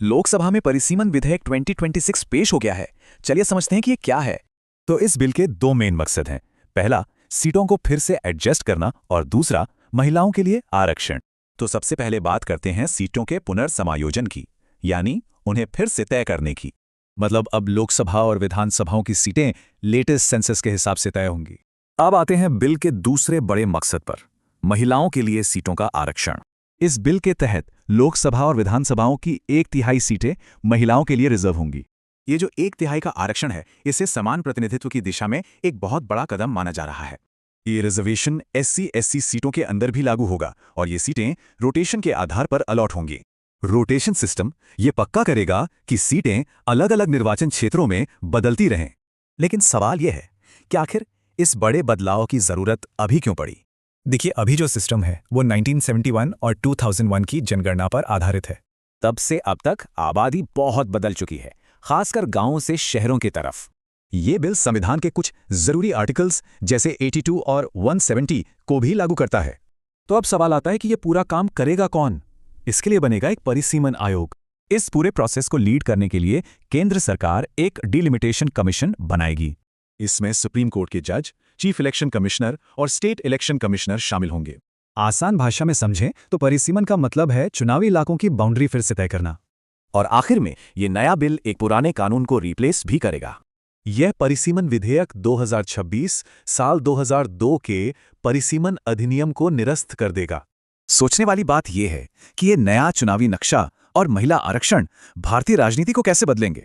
लोकसभा में परिसीमन विधेयक 2026 पेश हो गया है। चलिए समझते हैं कि ये क्या है। तो इस बिल के दो मेन मकसद हैं। पहला, सीटों को फिर से एडजस्ट करना और दूसरा, महिलाओं के लिए आरक्षण। तो सबसे पहले बात करते हैं सीटों के पुनर्समायोजन की, यानी उन्हें फिर से तय करने की। मतलब अब लोकसभा और विधानसभाओं की सीटें लेटेस्ट सेंसस के हिसाब से तय होंगी। अब आते हैं बिल के दूसरे बड़े मकसद पर, महिलाओं के लिए सीटों का आरक्षण। इस बिल के तहत लोकसभा और विधानसभाओं की 1/3 सीटें महिलाओं के लिए रिजर्व होंगी। ये जो 1/3 का आरक्षण है, इसे समान प्रतिनिधित्व की दिशा में एक बहुत बड़ा कदम माना जा रहा है। ये रिजर्वेशन SC/SC सीटों के अंदर भी लागू होगा और ये सीटें रोटेशन के आधार पर अलॉट होंगी। रोटेशन सिस्टम ये पक्का करेगा कि सीटें अलग अलग निर्वाचन क्षेत्रों में बदलती रहें। लेकिन सवाल यह है कि आखिर इस बड़े बदलाव की जरूरत अभी क्यों पड़ी? देखिए, अभी जो सिस्टम है वो 1971 और 2001 की जनगणना पर आधारित है। तब से अब तक आबादी बहुत बदल चुकी है, खासकर गांवों से शहरों की तरफ। ये बिल संविधान के कुछ जरूरी आर्टिकल्स जैसे 82 और 170 को भी लागू करता है। तो अब सवाल आता है कि ये पूरा काम करेगा कौन? इसके लिए बनेगा एक परिसीमन आयोग। इस पूरे प्रोसेस को लीड करने के लिए केंद्र सरकार एक डिलिमिटेशन कमीशन बनाएगी। इसमें सुप्रीम कोर्ट के जज, चीफ इलेक्शन कमिश्नर और स्टेट इलेक्शन कमिश्नर शामिल होंगे। आसान भाषा में समझें तो परिसीमन का मतलब है चुनावी इलाकों की बाउंड्री फिर से तय करना। और आखिर में ये नया बिल एक पुराने कानून को रिप्लेस भी करेगा। यह परिसीमन विधेयक 2026 साल 2002 के परिसीमन अधिनियम को निरस्त कर देगा। सोचने वाली बात यह है कि ये नया चुनावी नक्शा और महिला आरक्षण भारतीय राजनीति को कैसे बदलेंगे।